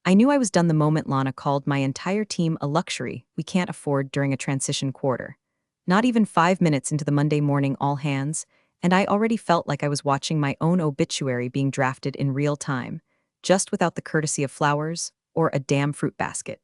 I knew I was done the moment Lana called my entire team a luxury we can't afford during a transition quarter. Not even 5 minutes into the Monday morning all hands, and I already felt like I was watching my own obituary being drafted in real time, just without the courtesy of flowers or a damn fruit basket.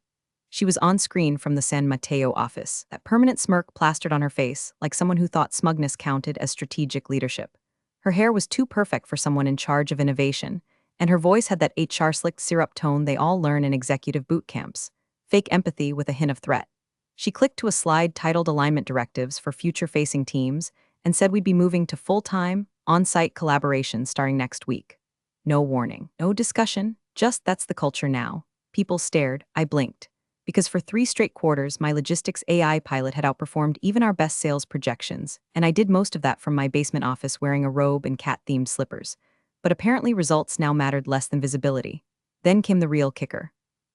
She was on screen from the San Mateo office, that permanent smirk plastered on her face, like someone who thought smugness counted as strategic leadership. Her hair was too perfect for someone in charge of innovation, and her voice had that HR slick syrup tone they all learn in executive boot camps, fake empathy with a hint of threat. She clicked to a slide titled Alignment Directives for Future-Facing Teams and said we'd be moving to full-time, on-site collaboration starting next week. No warning, no discussion, just that's the culture now. People stared, I blinked. Because for 3 straight quarters, my logistics AI pilot had outperformed even our best sales projections, and I did most of that from my basement office wearing a robe and cat-themed slippers. But apparently results now mattered less than visibility. Then came the real kicker.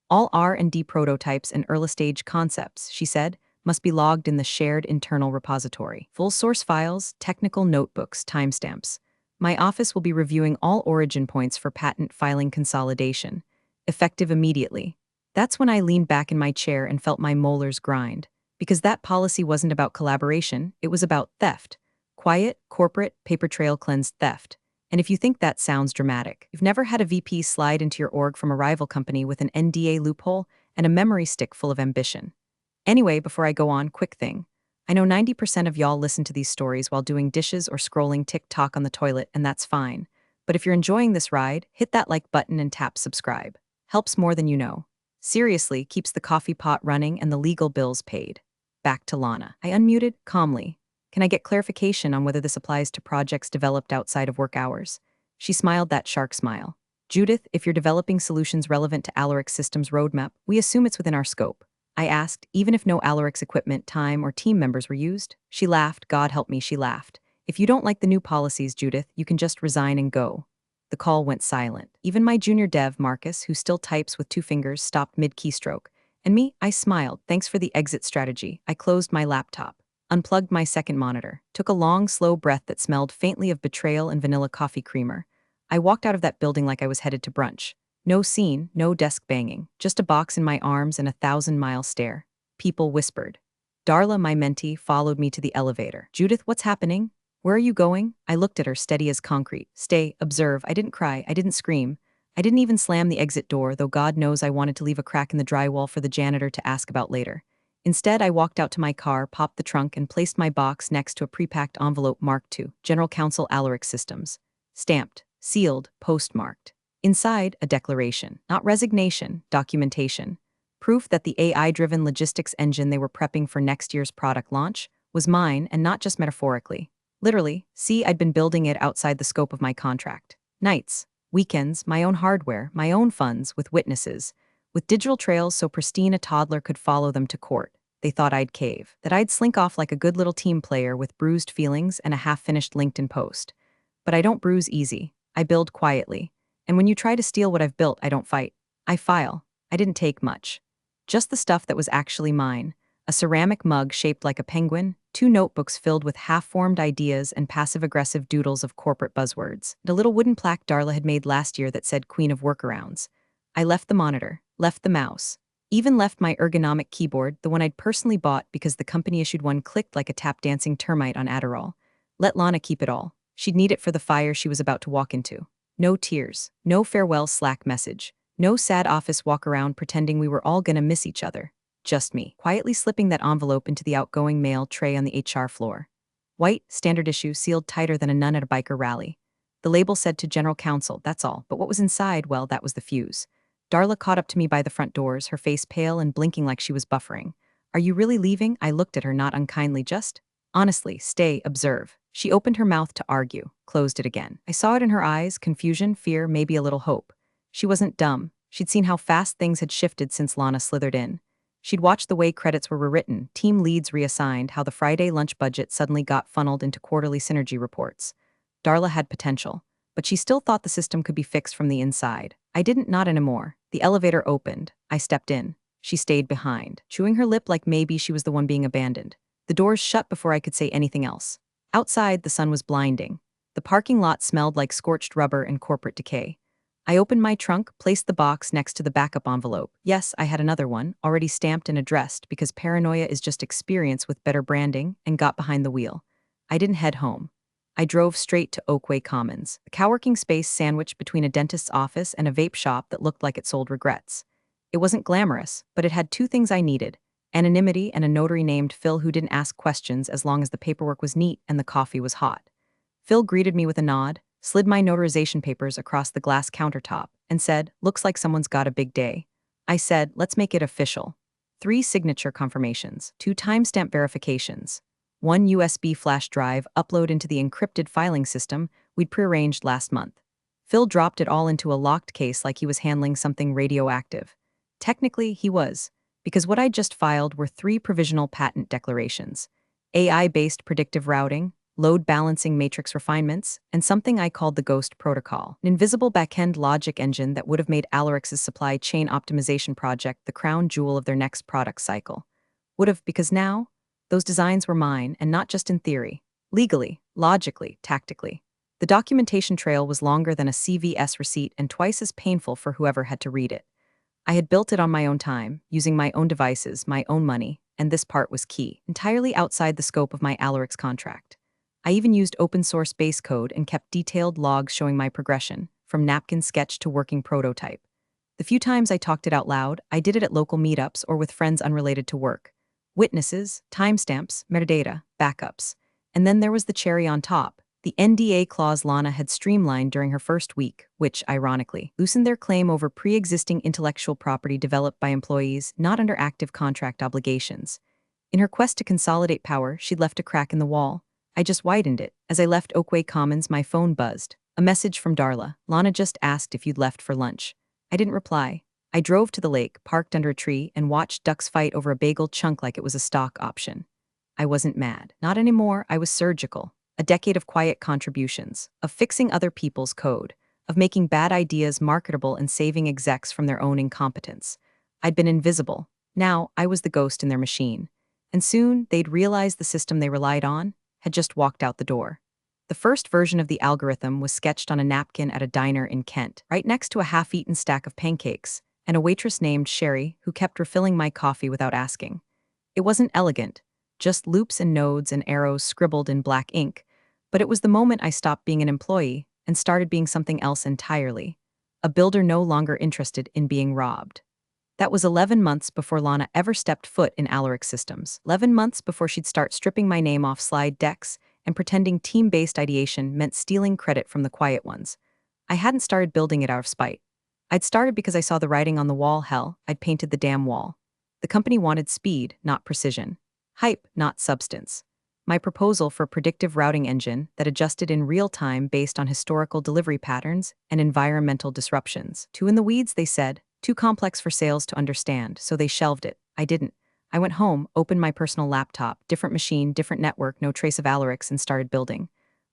All R&D prototypes and early-stage concepts, she said, must be logged in the shared internal repository. Full source files, technical notebooks, timestamps. My office will be reviewing all origin points for patent filing consolidation, effective immediately. That's when I leaned back in my chair and felt my molars grind. Because that policy wasn't about collaboration, it was about theft. Quiet, corporate, paper trail cleansed theft. And if you think that sounds dramatic, you've never had a VP slide into your org from a rival company with an NDA loophole and a memory stick full of ambition. Anyway, before I go on, quick thing. I know 90% of y'all listen to these stories while doing dishes or scrolling TikTok on the toilet, and that's fine. But if you're enjoying this ride, hit that like button and tap subscribe. Helps more than you know. Seriously, keeps the coffee pot running and the legal bills paid. Back to Lana. I unmuted, calmly. Can I get clarification on whether this applies to projects developed outside of work hours? She smiled that shark smile. Judith, if you're developing solutions relevant to Alarix Systems' roadmap, we assume it's within our scope. I asked, even if no Alarix equipment, time, or team members were used. She laughed, God help me, she laughed. If you don't like the new policies, Judith, you can just resign and go. The call went silent. Even my junior dev, Marcus, who still types with 2 fingers, stopped mid-keystroke. And me, I smiled. Thanks for the exit strategy. I closed my laptop, unplugged my second monitor, took a long, slow breath that smelled faintly of betrayal and vanilla coffee creamer. I walked out of that building like I was headed to brunch. No scene, no desk banging, just a box in my arms and a 1,000-mile stare. People whispered. Darla, my mentee, followed me to the elevator. Judith, what's happening? Where are you going? I looked at her, steady as concrete. Stay, observe. I didn't cry, I didn't scream. I didn't even slam the exit door, though God knows I wanted to leave a crack in the drywall for the janitor to ask about later. Instead, I walked out to my car, popped the trunk, and placed my box next to a pre-packed envelope marked to General Counsel Alarix Systems. Stamped, sealed, postmarked. Inside, a declaration. Not resignation, documentation. Proof that the AI-driven logistics engine they were prepping for next year's product launch was mine, and not just metaphorically. Literally, see, I'd been building it outside the scope of my contract. Nights, weekends, my own hardware, my own funds, with witnesses. With digital trails so pristine a toddler could follow them to court. They thought I'd cave, that I'd slink off like a good little team player with bruised feelings and a half-finished LinkedIn post. But I don't bruise easy. I build quietly. And when you try to steal what I've built, I don't fight. I file. I didn't take much. Just the stuff that was actually mine. A ceramic mug shaped like a penguin, 2 notebooks filled with half-formed ideas and passive-aggressive doodles of corporate buzzwords, and a little wooden plaque Darla had made last year that said Queen of Workarounds. I left the monitor, left the mouse, even left my ergonomic keyboard, the one I'd personally bought because the company issued one clicked like a tap-dancing termite on Adderall. Let Lana keep it all. She'd need it for the fire she was about to walk into. No tears, no farewell Slack message, no sad office walk-around pretending we were all gonna miss each other. Just me, quietly slipping that envelope into the outgoing mail tray on the HR floor. White, standard issue, sealed tighter than a nun at a biker rally. The label said to General Counsel, that's all, but what was inside, well, that was the fuse. Darla caught up to me by the front doors, her face pale and blinking like she was buffering. Are you really leaving? I looked at her, not unkindly, just. Honestly, stay, observe. She opened her mouth to argue, closed it again. I saw it in her eyes, confusion, fear, maybe a little hope. She wasn't dumb. She'd seen how fast things had shifted since Lana slithered in. She'd watched the way credits were rewritten, team leads reassigned, how the Friday lunch budget suddenly got funneled into quarterly synergy reports. Darla had potential, but she still thought the system could be fixed from the inside. I didn't, not anymore. The elevator opened. I stepped in. She stayed behind, chewing her lip like maybe she was the one being abandoned. The doors shut before I could say anything else. Outside, the sun was blinding. The parking lot smelled like scorched rubber and corporate decay. I opened my trunk, placed the box next to the backup envelope. Yes, I had another one, already stamped and addressed because paranoia is just experience with better branding, and got behind the wheel. I didn't head home. I drove straight to Oakway Commons, a coworking space sandwiched between a dentist's office and a vape shop that looked like it sold regrets. It wasn't glamorous, but it had two things I needed: anonymity and a notary named Phil who didn't ask questions as long as the paperwork was neat and the coffee was hot. Phil greeted me with a nod, slid my notarization papers across the glass countertop, and said, "Looks like someone's got a big day." I said, "Let's make it official." 3 signature confirmations, 2 timestamp verifications, 1 USB flash drive upload into the encrypted filing system we'd prearranged last month. Phil dropped it all into a locked case like he was handling something radioactive. Technically, he was, because what I just filed were 3 provisional patent declarations: AI-based predictive routing, load balancing matrix refinements, and something I called the Ghost Protocol, an invisible backend logic engine that would have made Alarix's supply chain optimization project the crown jewel of their next product cycle. Would have, because now, those designs were mine, and not just in theory. Legally, logically, tactically. The documentation trail was longer than a CVS receipt and twice as painful for whoever had to read it. I had built it on my own time, using my own devices, my own money, and this part was key, entirely outside the scope of my Alarix contract. I even used open-source base code and kept detailed logs showing my progression, from napkin sketch to working prototype. The few times I talked it out loud, I did it at local meetups or with friends unrelated to work. Witnesses, timestamps, metadata, backups. And then there was the cherry on top: the NDA clause Lana had streamlined during her first week, which, ironically, loosened their claim over pre-existing intellectual property developed by employees not under active contract obligations. In her quest to consolidate power, she'd left a crack in the wall. I just widened it. As I left Oakway Commons, my phone buzzed. A message from Darla. "Lana just asked if you'd left for lunch." I didn't reply. I drove to the lake, parked under a tree, and watched ducks fight over a bagel chunk like it was a stock option. I wasn't mad. Not anymore. I was surgical. A decade of quiet contributions, of fixing other people's code, of making bad ideas marketable and saving execs from their own incompetence. I'd been invisible. Now I was the ghost in their machine. And soon they'd realize the system they relied on had just walked out the door. The first version of the algorithm was sketched on a napkin at a diner in Kent, right next to a half-eaten stack of pancakes, and a waitress named Sherry who kept refilling my coffee without asking. It wasn't elegant, just loops and nodes and arrows scribbled in black ink, but it was the moment I stopped being an employee and started being something else entirely: a builder no longer interested in being robbed. That was 11 months before Lana ever stepped foot in Alarix Systems. 11 months before she'd start stripping my name off slide decks and pretending team-based ideation meant stealing credit from the quiet ones. I hadn't started building it out of spite. I'd started because I saw the writing on the wall. Hell, I'd painted the damn wall. The company wanted speed, not precision. Hype, not substance. My proposal for a predictive routing engine that adjusted in real time based on historical delivery patterns and environmental disruptions. Too in the weeds, they said. Too complex for sales to understand, so they shelved it. I didn't. I went home, opened my personal laptop, different machine, different network, no trace of Alarix, and started building.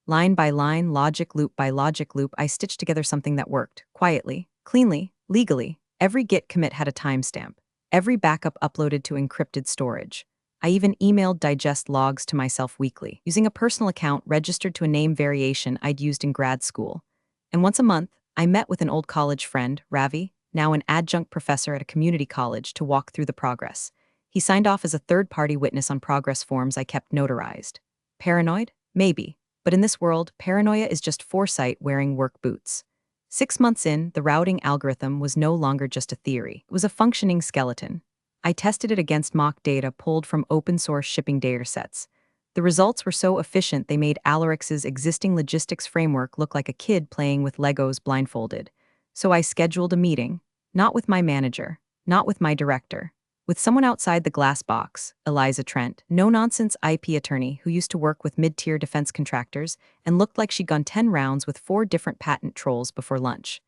Line by line, logic loop by logic loop, I stitched together something that worked. Quietly, cleanly, legally. Every Git commit had a timestamp. Every backup uploaded to encrypted storage. I even emailed digest logs to myself weekly, using a personal account registered to a name variation I'd used in grad school. And once a month, I met with an old college friend, Ravi, now an adjunct professor at a community college, to walk through the progress. He signed off as a third-party witness on progress forms I kept notarized. Paranoid? Maybe. But in this world, paranoia is just foresight wearing work boots. 6 months in, the routing algorithm was no longer just a theory. It was a functioning skeleton. I tested it against mock data pulled from open-source shipping datasets. The results were so efficient they made Alarix's existing logistics framework look like a kid playing with Legos blindfolded. So I scheduled a meeting. Not with my manager, not with my director, with someone outside the glass box, Eliza Trent, no-nonsense IP attorney who used to work with mid-tier defense contractors and looked like she'd gone 10 rounds with 4 different patent trolls before lunch.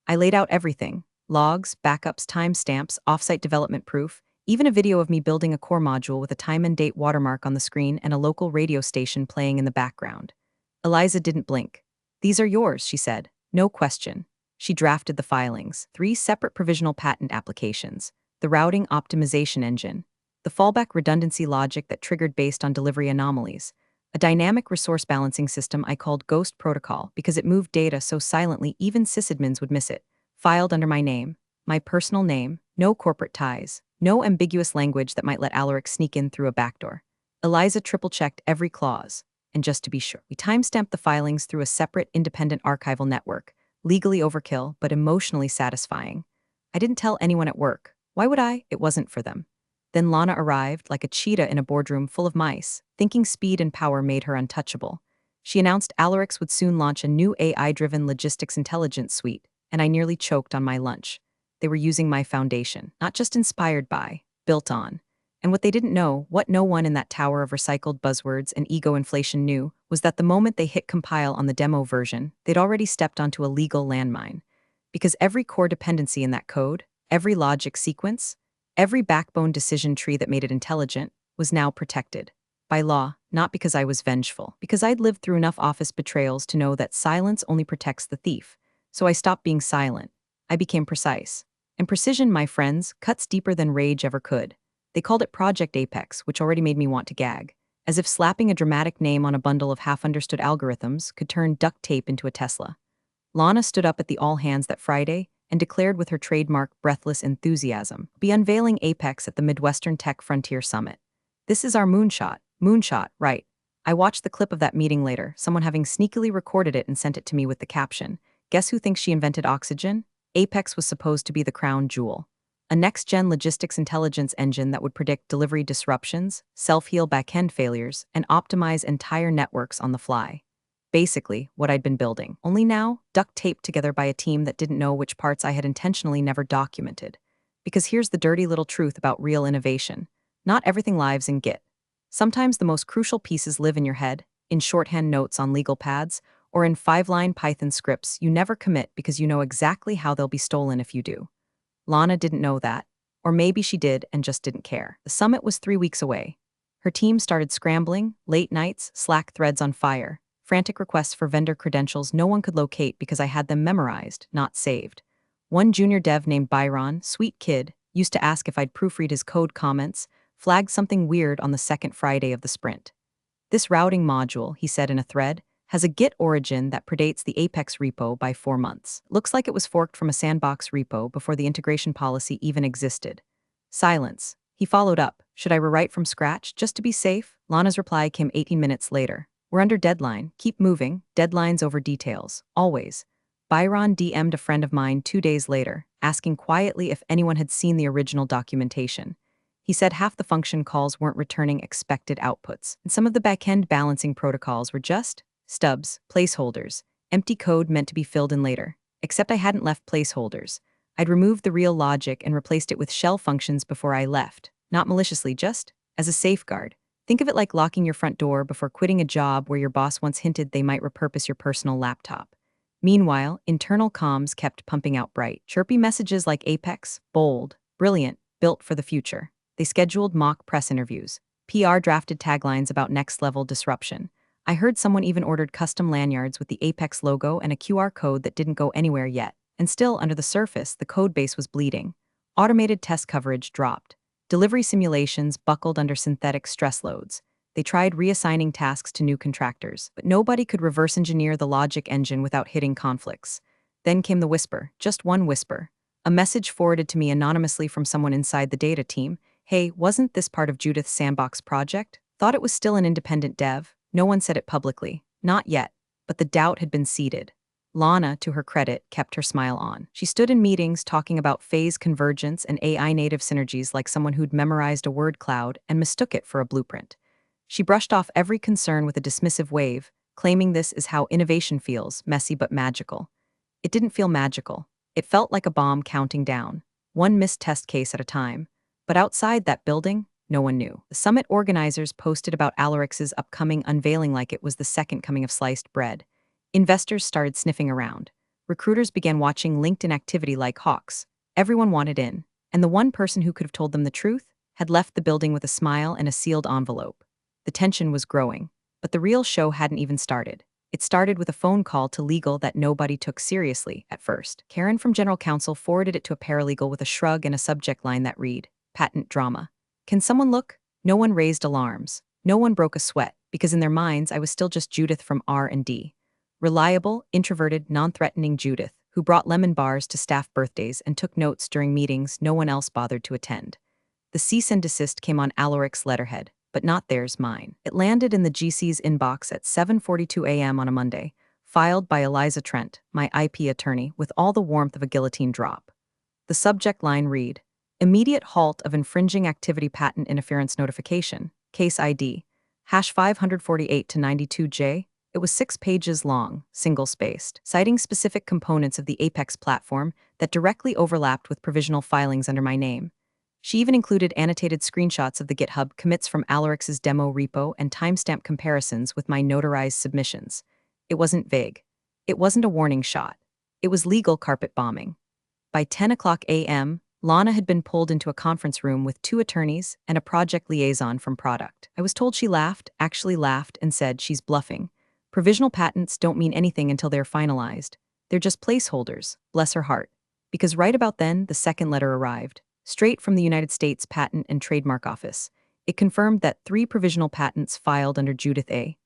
I laid out everything: logs, backups, timestamps, offsite development proof, even a video of me building a core module with a time and date watermark on the screen and a local radio station playing in the background. Eliza didn't blink. "These are yours," she said. No question. She drafted the filings: 3 separate provisional patent applications, the routing optimization engine, the fallback redundancy logic that triggered based on delivery anomalies, a dynamic resource balancing system I called Ghost Protocol because it moved data so silently even sysadmins would miss it, filed under my personal name, no corporate ties, no ambiguous language that might let Alaric sneak in through a backdoor. Eliza triple-checked every clause, and just to be sure, we timestamped the filings through a separate independent archival network, legally overkill but emotionally satisfying. I didn't tell anyone at work. Why would I? It wasn't for them. Then Lana arrived, like a cheetah in a boardroom full of mice, thinking speed and power made her untouchable. She announced Alarix would soon launch a new AI-driven logistics intelligence suite, and I nearly choked on my lunch. They were using my foundation, not just inspired by, built on. And what they didn't know, what no one in that tower of recycled buzzwords and ego inflation knew, was that the moment they hit compile on the demo version, they'd already stepped onto a legal landmine. Because every core dependency in that code, every logic sequence, every backbone decision tree that made it intelligent, was now protected. By law, not because I was vengeful, because I'd lived through enough office betrayals to know that silence only protects the thief. So I stopped being silent. I became precise. And precision, my friends, cuts deeper than rage ever could. They called it Project Apex, which already made me want to gag. As if slapping a dramatic name on a bundle of half-understood algorithms could turn duct tape into a Tesla. Lana stood up at the all-hands that Friday and declared with her trademark breathless enthusiasm, "Be unveiling Apex at the Midwestern Tech Frontier Summit. This is our moonshot. Moonshot, right." I watched the clip of that meeting later, someone having sneakily recorded it and sent it to me with the caption, "Guess who thinks she invented oxygen?" Apex was supposed to be the crown jewel. A next-gen logistics intelligence engine that would predict delivery disruptions, self-heal backend failures, and optimize entire networks on the fly. Basically, what I'd been building. Only now, duct taped together by a team that didn't know which parts I had intentionally never documented. Because here's the dirty little truth about real innovation. Not everything lives in Git. Sometimes the most crucial pieces live in your head, in shorthand notes on legal pads, or in 5-line Python scripts you never commit because you know exactly how they'll be stolen if you do. Lana didn't know that. Or maybe she did and just didn't care. The summit was 3 weeks away. Her team started scrambling, late nights, Slack threads on fire, frantic requests for vendor credentials no one could locate because I had them memorized, not saved. One junior dev named Byron, sweet kid, used to ask if I'd proofread his code comments, flagged something weird on the second Friday of the sprint. "This routing module," he said in a thread, "has a Git origin that predates the Apex repo by 4 months. Looks like it was forked from a sandbox repo before the integration policy even existed." Silence. He followed up, "Should I rewrite from scratch, just to be safe?" Lana's reply came 18 minutes later. "We're under deadline. Keep moving. Deadlines over details. Always." Byron DM'd a friend of mine 2 days later, asking quietly if anyone had seen the original documentation. He said half the function calls weren't returning expected outputs, and some of the backend balancing protocols were just stubs, placeholders, empty code meant to be filled in later. Except I hadn't left placeholders. I'd removed the real logic and replaced it with shell functions before I left, not maliciously, just as a safeguard. Think of it like locking your front door before quitting a job where your boss once hinted they might repurpose your personal laptop. Meanwhile, internal comms kept pumping out bright, chirpy messages like Apex, bold, brilliant, built for the future. They scheduled mock press interviews. PR drafted taglines about next-level disruption. I heard someone even ordered custom lanyards with the Apex logo and a QR code that didn't go anywhere yet. And still, under the surface, the codebase was bleeding. Automated test coverage dropped. Delivery simulations buckled under synthetic stress loads. They tried reassigning tasks to new contractors, but nobody could reverse engineer the logic engine without hitting conflicts. Then came the whisper, just one whisper. A message forwarded to me anonymously from someone inside the data team. "Hey, wasn't this part of Judith's sandbox project? Thought it was still an independent dev." No one said it publicly. Not yet. But the doubt had been seeded. Lana, to her credit, kept her smile on. She stood in meetings talking about phase convergence and AI-native synergies like someone who'd memorized a word cloud and mistook it for a blueprint. She brushed off every concern with a dismissive wave, claiming this is how innovation feels, messy but magical. It didn't feel magical. It felt like a bomb counting down, one missed test case at a time. But outside that building, no one knew. The summit organizers posted about Alarix's upcoming unveiling like it was the second coming of sliced bread. Investors started sniffing around. Recruiters began watching LinkedIn activity like hawks. Everyone wanted in, and the one person who could have told them the truth had left the building with a smile and a sealed envelope. The tension was growing, but the real show hadn't even started. It started with a phone call to legal that nobody took seriously at first. Karen from General Counsel forwarded it to a paralegal with a shrug and a subject line that read, "Patent drama. Can someone look?" No one raised alarms. No one broke a sweat, because in their minds I was still just Judith from R&D. Reliable, introverted, non-threatening Judith, who brought lemon bars to staff birthdays and took notes during meetings no one else bothered to attend. The cease and desist came on Alaric's letterhead, but not theirs, mine. It landed in the GC's inbox at 7:42 a.m. on a Monday, filed by Eliza Trent, my IP attorney, with all the warmth of a guillotine drop. The subject line read, "Immediate halt of infringing activity patent interference notification, case ID, hash 548 to 92J." It was 6 pages long, single-spaced, citing specific components of the Apex platform that directly overlapped with provisional filings under my name. She even included annotated screenshots of the GitHub commits from Alaric's demo repo and timestamp comparisons with my notarized submissions. It wasn't vague. It wasn't a warning shot. It was legal carpet bombing. By 10 o'clock a.m., Lana had been pulled into a conference room with 2 attorneys and a project liaison from product. I was told she laughed, actually laughed, and said she's bluffing. Provisional patents don't mean anything until they're finalized. They're just placeholders, bless her heart. Because right about then, the second letter arrived, straight from the United States Patent and Trademark Office. It confirmed that 3 provisional patents filed under Judith A.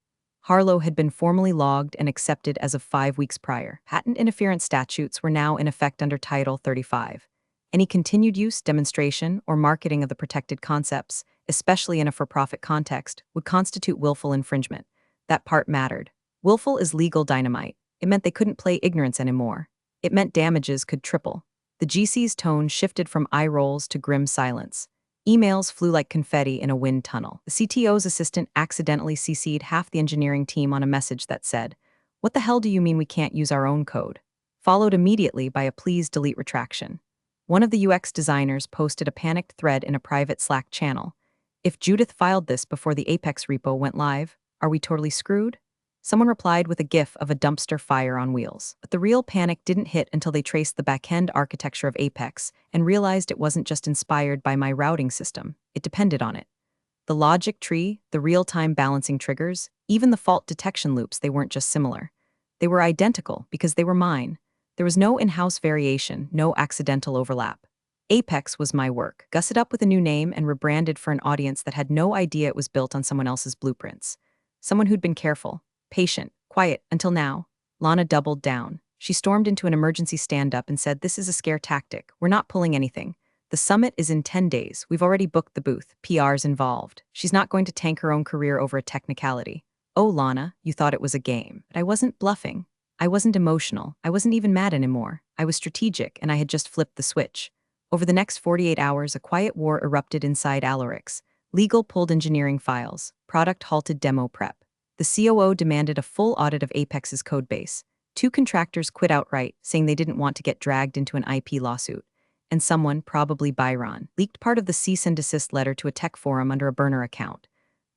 Harlow had been formally logged and accepted as of 5 weeks prior. Patent interference statutes were now in effect under Title 35. Any continued use, demonstration, or marketing of the protected concepts, especially in a for-profit context, would constitute willful infringement. That part mattered. Willful is legal dynamite. It meant they couldn't play ignorance anymore. It meant damages could triple. The GC's tone shifted from eye rolls to grim silence. Emails flew like confetti in a wind tunnel. The CTO's assistant accidentally CC'd half the engineering team on a message that said, "What the hell do you mean we can't use our own code?" Followed immediately by a please delete retraction. One of the UX designers posted a panicked thread in a private Slack channel. "If Judith filed this before the Apex repo went live, are we totally screwed?" Someone replied with a gif of a dumpster fire on wheels. But the real panic didn't hit until they traced the back-end architecture of Apex and realized it wasn't just inspired by my routing system, it depended on it. The logic tree, the real-time balancing triggers, even the fault detection loops, they weren't just similar. They were identical because they were mine. There was no in-house variation, no accidental overlap. Apex was my work, gusset up with a new name and rebranded for an audience that had no idea it was built on someone else's blueprints. Someone who'd been careful, patient, quiet, until now. Lana doubled down. She stormed into an emergency stand-up and said, "This is a scare tactic. We're not pulling anything. The summit is in 10 days. We've already booked the booth. PR's involved. She's not going to tank her own career over a technicality." Oh, Lana, you thought it was a game. But I wasn't bluffing. I wasn't emotional. I wasn't even mad anymore. I was strategic, and I had just flipped the switch. Over the next 48 hours, a quiet war erupted inside Alaric's. Legal pulled engineering files. Product halted demo prep. The COO demanded a full audit of Apex's codebase. 2 contractors quit outright, saying they didn't want to get dragged into an IP lawsuit. And someone, probably Byron, leaked part of the cease and desist letter to a tech forum under a burner account.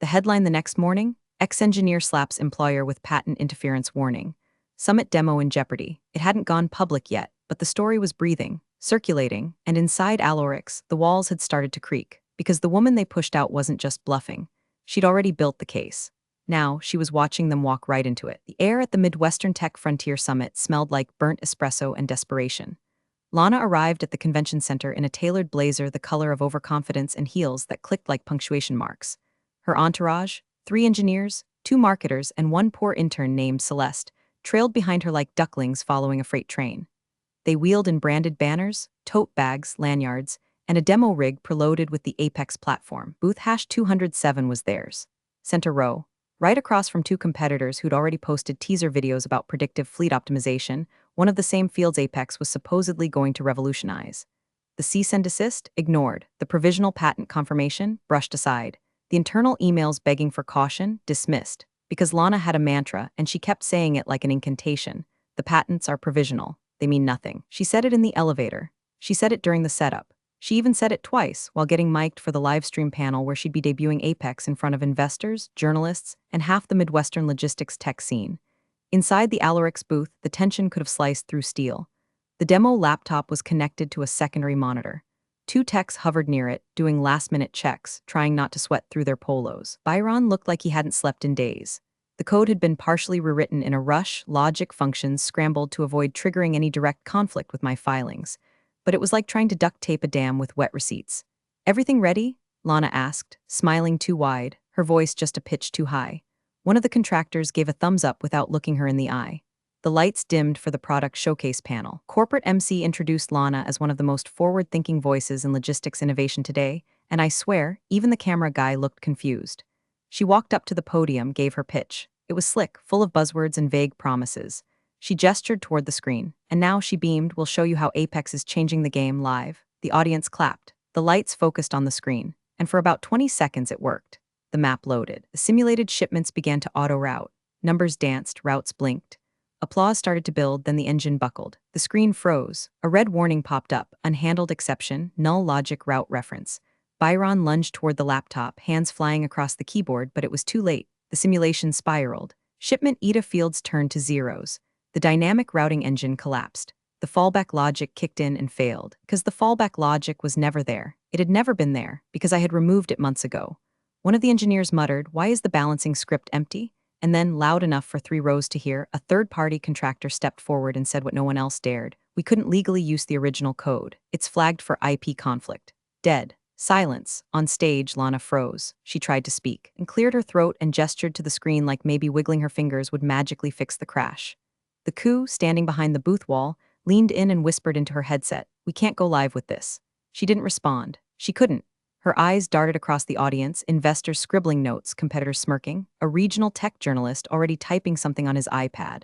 The headline the next morning, "Ex-engineer slaps employer with patent interference warning." Summit demo in jeopardy. It hadn't gone public yet, but the story was breathing, circulating, and inside Alaric's, the walls had started to creak, because the woman they pushed out wasn't just bluffing. She'd already built the case. Now, she was watching them walk right into it. The air at the Midwestern Tech Frontier Summit smelled like burnt espresso and desperation. Lana arrived at the convention center in a tailored blazer the color of overconfidence and heels that clicked like punctuation marks. Her entourage, 3 engineers, 2 marketers, and 1 poor intern named Celeste, trailed behind her like ducklings following a freight train. They wheeled in branded banners, tote bags, lanyards, and a demo rig preloaded with the Apex platform. Booth hash 207 was theirs. Center row, right across from 2 competitors who'd already posted teaser videos about predictive fleet optimization, one of the same fields Apex was supposedly going to revolutionize. The cease and desist? Ignored. The provisional patent confirmation? Brushed aside. The internal emails begging for caution? Dismissed. Because Lana had a mantra, and she kept saying it like an incantation. The patents are provisional. They mean nothing. She said it in the elevator. She said it during the setup. She even said it twice while getting mic'd for the live stream panel where she'd be debuting Apex in front of investors, journalists, and half the Midwestern logistics tech scene. Inside the Alaric's booth, the tension could have sliced through steel. The demo laptop was connected to a secondary monitor. 2 techs hovered near it, doing last-minute checks, trying not to sweat through their polos. Byron looked like he hadn't slept in days. The code had been partially rewritten in a rush, logic functions scrambled to avoid triggering any direct conflict with my filings. But it was like trying to duct tape a dam with wet receipts. "Everything ready?" Lana asked, smiling too wide, her voice just a pitch too high. One of the contractors gave a thumbs up without looking her in the eye. The lights dimmed for the product showcase panel. Corporate MC introduced Lana as one of the most forward-thinking voices in logistics innovation today, and I swear, even the camera guy looked confused. She walked up to the podium, gave her pitch. It was slick, full of buzzwords and vague promises. She gestured toward the screen, and now she beamed, "We'll show you how Apex is changing the game live." The audience clapped. The lights focused on the screen, and for about 20 seconds it worked. The map loaded. The simulated shipments began to auto-route. Numbers danced, routes blinked. Applause started to build, then the engine buckled. The screen froze. A red warning popped up: unhandled exception, null logic route reference. Byron lunged toward the laptop, hands flying across the keyboard, but it was too late. The simulation spiraled. Shipment ETA fields turned to zeros. The dynamic routing engine collapsed. The fallback logic kicked in and failed. Because the fallback logic was never there. It had never been there, because I had removed it months ago. One of the engineers muttered, "Why is the balancing script empty?" And then, loud enough for 3 rows to hear, a third-party contractor stepped forward and said what no one else dared. "We couldn't legally use the original code. It's flagged for IP conflict." Dead. Silence. On stage, Lana froze. She tried to speak, and cleared her throat and gestured to the screen like maybe wiggling her fingers would magically fix the crash. The coup, standing behind the booth wall, leaned in and whispered into her headset, "We can't go live with this." She didn't respond. She couldn't. Her eyes darted across the audience, investors scribbling notes, competitors smirking, a regional tech journalist already typing something on his iPad.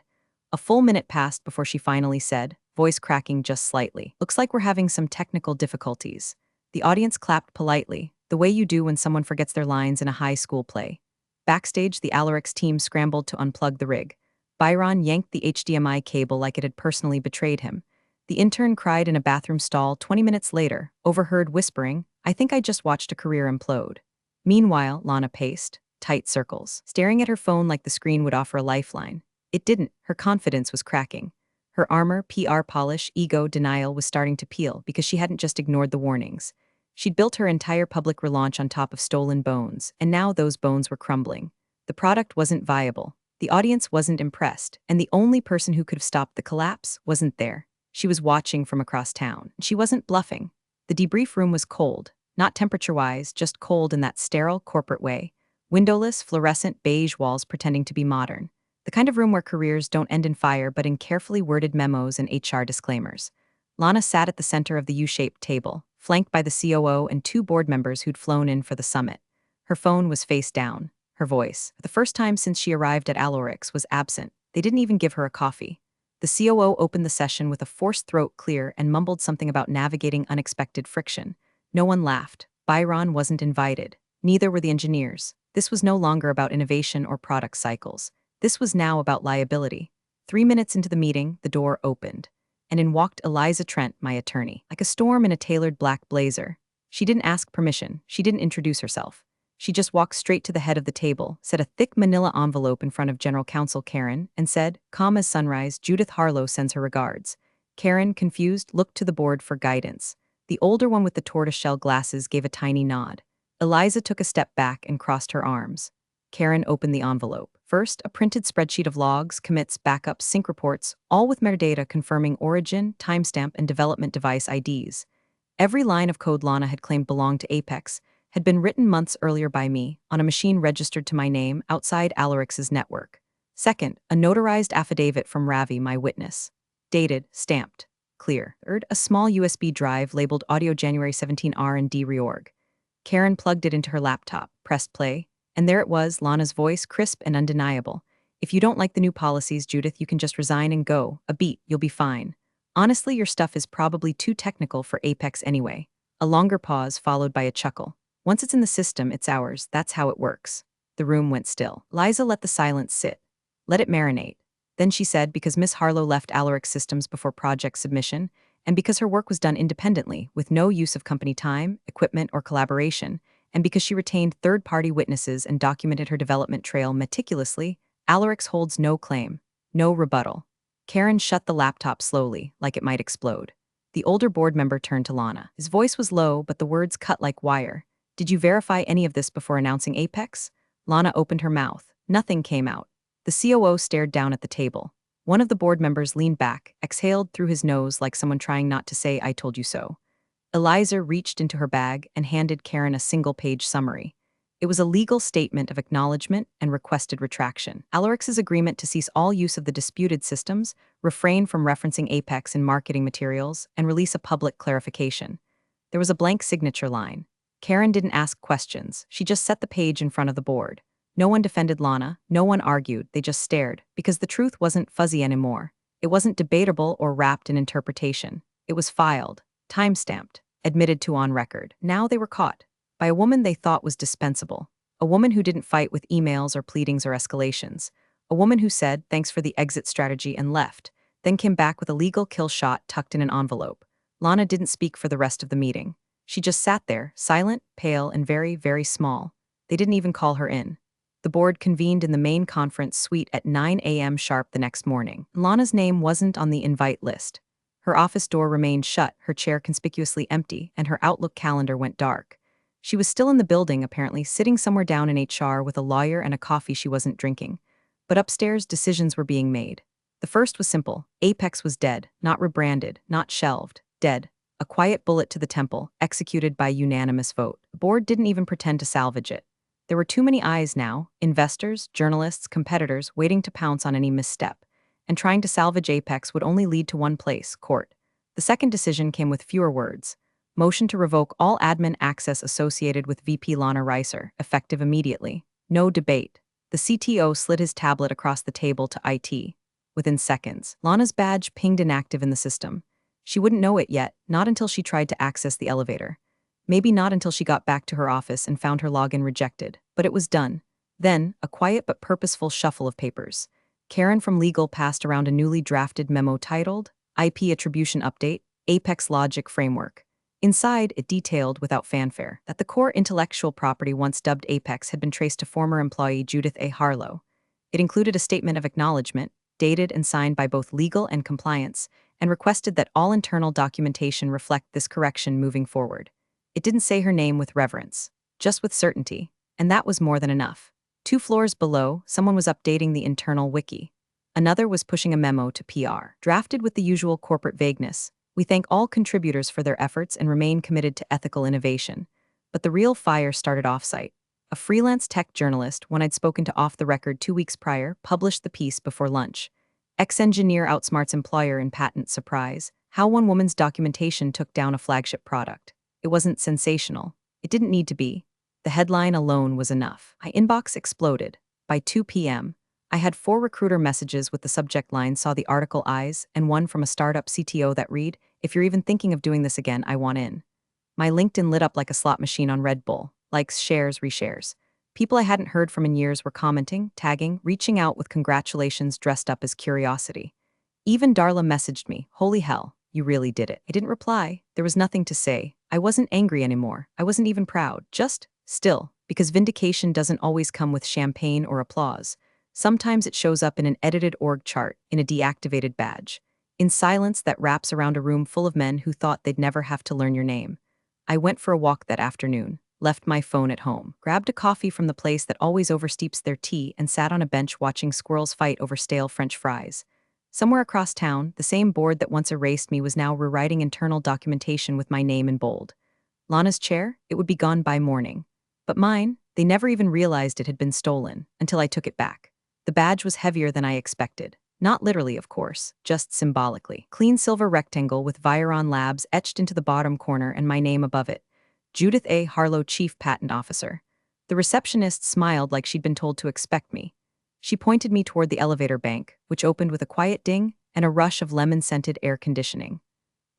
A full minute passed before she finally said, voice cracking just slightly, "Looks like we're having some technical difficulties." The audience clapped politely, the way you do when someone forgets their lines in a high school play. Backstage, the Alarix team scrambled to unplug the rig. Byron yanked the HDMI cable like it had personally betrayed him. The intern cried in a bathroom stall 20 minutes later, overheard whispering, "I think I just watched a career implode." Meanwhile, Lana paced, tight circles, staring at her phone like the screen would offer a lifeline. It didn't. Her confidence was cracking. Her armor, PR polish, ego, denial was starting to peel because she hadn't just ignored the warnings. She'd built her entire public relaunch on top of stolen bones, and now those bones were crumbling. The product wasn't viable. The audience wasn't impressed, and the only person who could have stopped the collapse wasn't there. She was watching from across town. She wasn't bluffing. The debrief room was cold, not temperature-wise, just cold in that sterile, corporate way. Windowless, fluorescent beige walls pretending to be modern. The kind of room where careers don't end in fire but in carefully worded memos and HR disclaimers. Lana sat at the center of the U-shaped table, flanked by the COO and 2 board members who'd flown in for the summit. Her phone was face down. Her voice, for the first time since she arrived at Alarix, was absent. They didn't even give her a coffee. The COO opened the session with a forced throat clear and mumbled something about navigating unexpected friction. No one laughed. Byron wasn't invited. Neither were the engineers. This was no longer about innovation or product cycles. This was now about liability. 3 minutes into the meeting, the door opened, and in walked Eliza Trent, my attorney, like a storm in a tailored black blazer. She didn't ask permission. She didn't introduce herself. She just walked straight to the head of the table, set a thick manila envelope in front of General Counsel Karen, and said, "Calm as sunrise, Judith Harlow sends her regards." Karen, confused, looked to the board for guidance. The older one with the tortoiseshell glasses gave a tiny nod. Eliza took a step back and crossed her arms. Karen opened the envelope. First, a printed spreadsheet of logs, commits, backups, sync reports, all with metadata confirming origin, timestamp, and development device IDs. Every line of code Lana had claimed belonged to Apex had been written months earlier by me, on a machine registered to my name outside Alarix's network. Second, a notarized affidavit from Ravi, my witness. Dated, stamped, clear. Third, a small USB drive labeled Audio January 17 R&D Reorg. Karen plugged it into her laptop, pressed play, and there it was, Lana's voice, crisp and undeniable. "If you don't like the new policies, Judith, you can just resign and go. A beat, you'll be fine. Honestly, your stuff is probably too technical for Apex anyway." A longer pause followed by a chuckle. "Once it's in the system, it's ours. That's how it works." The room went still. Liza let the silence sit. Let it marinate. Then she said, because Miss Harlow left Alarix Systems before project submission, and because her work was done independently, with no use of company time, equipment, or collaboration, and because she retained third-party witnesses and documented her development trail meticulously, Alarix holds no claim, no rebuttal. Karen shut the laptop slowly, like it might explode. The older board member turned to Lana. His voice was low, but the words cut like wire. "Did you verify any of this before announcing Apex?" Lana opened her mouth. Nothing came out. The COO stared down at the table. One of the board members leaned back, exhaled through his nose like someone trying not to say, "I told you so." Eliza reached into her bag and handed Karen a single-page summary. It was a legal statement of acknowledgement and requested retraction. Alarix's agreement to cease all use of the disputed systems, refrain from referencing Apex in marketing materials, and release a public clarification. There was a blank signature line. Karen didn't ask questions, she just set the page in front of the board. No one defended Lana, no one argued, they just stared, because the truth wasn't fuzzy anymore. It wasn't debatable or wrapped in interpretation. It was filed, time-stamped, admitted to on record. Now they were caught. By a woman they thought was dispensable. A woman who didn't fight with emails or pleadings or escalations. A woman who said, thanks for the exit strategy and left, then came back with a legal kill shot tucked in an envelope. Lana didn't speak for the rest of the meeting. She just sat there, silent, pale, and very, very small. They didn't even call her in. The board convened in the main conference suite at 9 a.m. sharp the next morning. Lana's name wasn't on the invite list. Her office door remained shut, her chair conspicuously empty, and her Outlook calendar went dark. She was still in the building, apparently, sitting somewhere down in HR with a lawyer and a coffee she wasn't drinking. But upstairs, decisions were being made. The first was simple. Apex was dead, not rebranded, not shelved, dead. A quiet bullet to the temple, executed by unanimous vote. The board didn't even pretend to salvage it. There were too many eyes now, investors, journalists, competitors, waiting to pounce on any misstep. And trying to salvage Apex would only lead to one place, court. The second decision came with fewer words. Motion to revoke all admin access associated with VP Lana Reiser, effective immediately. No debate. The CTO slid his tablet across the table to IT. Within seconds, Lana's badge pinged inactive in the system. She wouldn't know it yet, not until she tried to access the elevator. Maybe not until she got back to her office and found her login rejected, but it was done. Then, a quiet but purposeful shuffle of papers. Karen from legal passed around a newly drafted memo titled, IP Attribution Update, Apex Logic Framework. Inside, it detailed, without fanfare, that the core intellectual property once dubbed Apex had been traced to former employee Judith A. Harlow. It included a statement of acknowledgement, dated and signed by both legal and compliance, and requested that all internal documentation reflect this correction moving forward. It didn't say her name with reverence, just with certainty, and that was more than enough. 2 floors below, someone was updating the internal wiki. Another was pushing a memo to PR, drafted with the usual corporate vagueness. We thank all contributors for their efforts and remain committed to ethical innovation. But the real fire started off-site. A freelance tech journalist, one I'd spoken to off the record 2 weeks prior, published the piece before lunch. Ex-engineer outsmarts employer in patent surprise. How one woman's documentation took down a flagship product. It wasn't sensational. It didn't need to be. The headline alone was enough. My inbox exploded. By 2 p.m., I had 4 recruiter messages with the subject line saw the article eyes and one from a startup CTO that read, if you're even thinking of doing this again, I want in. My LinkedIn lit up like a slot machine on Red Bull. Likes, shares, reshares. People I hadn't heard from in years were commenting, tagging, reaching out with congratulations dressed up as curiosity. Even Darla messaged me, holy hell, you really did it. I didn't reply. There was nothing to say. I wasn't angry anymore. I wasn't even proud. Just still, because vindication doesn't always come with champagne or applause. Sometimes it shows up in an edited org chart, in a deactivated badge, in silence that wraps around a room full of men who thought they'd never have to learn your name. I went for a walk that afternoon, left my phone at home, grabbed a coffee from the place that always oversteeps their tea, and sat on a bench watching squirrels fight over stale French fries. Somewhere across town, the same board that once erased me was now rewriting internal documentation with my name in bold. Lana's chair? It would be gone by morning. But mine? They never even realized it had been stolen, until I took it back. The badge was heavier than I expected. Not literally, of course, just symbolically. Clean silver rectangle with Viron Labs etched into the bottom corner and my name above it. Judith A. Harlow, Chief Patent Officer. The receptionist smiled like she'd been told to expect me. She pointed me toward the elevator bank, which opened with a quiet ding and a rush of lemon-scented air conditioning.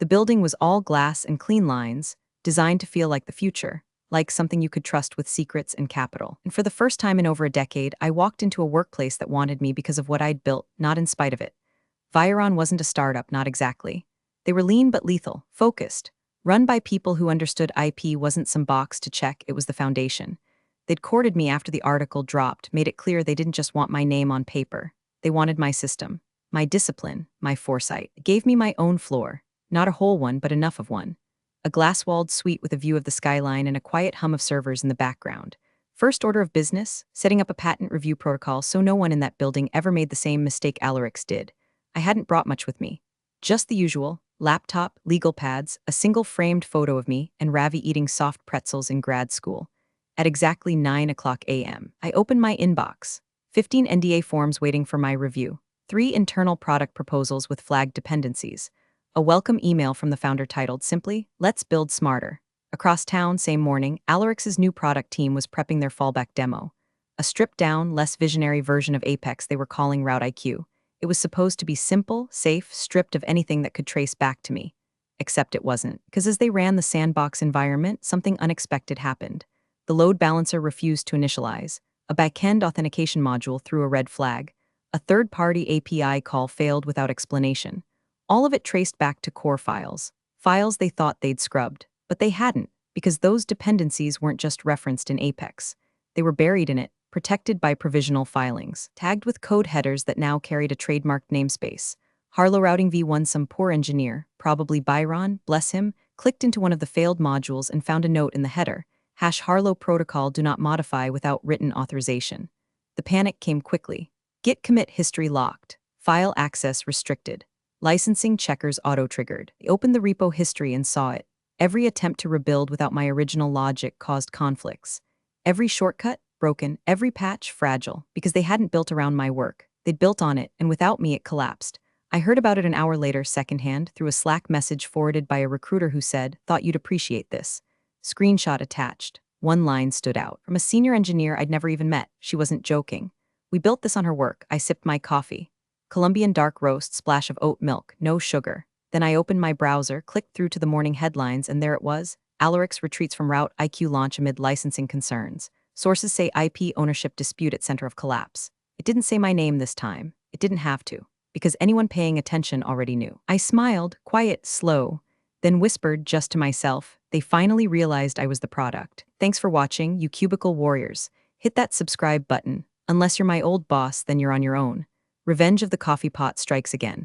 The building was all glass and clean lines, designed to feel like the future, like something you could trust with secrets and capital. And for the first time in over a decade, I walked into a workplace that wanted me because of what I'd built, not in spite of it. Viron wasn't a startup, not exactly. They were lean but lethal, focused, run by people who understood IP wasn't some box to check, it was the foundation. They'd courted me after the article dropped, made it clear they didn't just want my name on paper. They wanted my system, my discipline, my foresight. It gave me my own floor, not a whole one, but enough of one. A glass-walled suite with a view of the skyline and a quiet hum of servers in the background. First order of business, setting up a patent review protocol so no one in that building ever made the same mistake Alarix did. I hadn't brought much with me. Just the usual, laptop, legal pads, a single framed photo of me, and Ravi eating soft pretzels in grad school. At exactly 9 o'clock a.m., I opened my inbox. 15 NDA forms waiting for my review. 3 internal product proposals with flagged dependencies. A welcome email from the founder titled simply, "Let's build smarter." Across town, same morning, Alarix's new product team was prepping their fallback demo. A stripped-down, less visionary version of Apex they were calling Route IQ. It was supposed to be simple, safe, stripped of anything that could trace back to me. Except it wasn't, because as they ran the sandbox environment, something unexpected happened. The load balancer refused to initialize. A backend authentication module threw a red flag. A third-party API call failed without explanation. All of it traced back to core files they thought they'd scrubbed. But they hadn't, because those dependencies weren't just referenced in Apex. They were buried in it, protected by provisional filings, tagged with code headers that now carried a trademarked namespace. Harlow Routing v1, some poor engineer, probably Byron, bless him, clicked into one of the failed modules and found a note in the header, #Harlow protocol do not modify without written authorization. The panic came quickly. Git commit history locked. File access restricted. Licensing checkers auto-triggered. I opened the repo history and saw it. Every attempt to rebuild without my original logic caused conflicts. Every shortcut, broken, every patch, fragile, because they hadn't built around my work. They'd built on it, and without me it collapsed. I heard about it an hour later secondhand through a Slack message forwarded by a recruiter who said, "Thought you'd appreciate this." Screenshot attached. One line stood out. From a senior engineer I'd never even met. She wasn't joking. "We built this on her work." I sipped my coffee. Colombian dark roast, splash of oat milk, no sugar. Then I opened my browser, clicked through to the morning headlines, and there it was. Alarix retreats from Route IQ launch amid licensing concerns. Sources say IP ownership dispute at center of collapse. It didn't say my name this time. It didn't have to, because anyone paying attention already knew. I smiled, quiet, slow, then whispered just to myself, "They finally realized I was the product." Thanks for watching, you cubicle warriors. Hit that subscribe button. Unless you're my old boss, then you're on your own. Revenge of the coffee pot strikes again.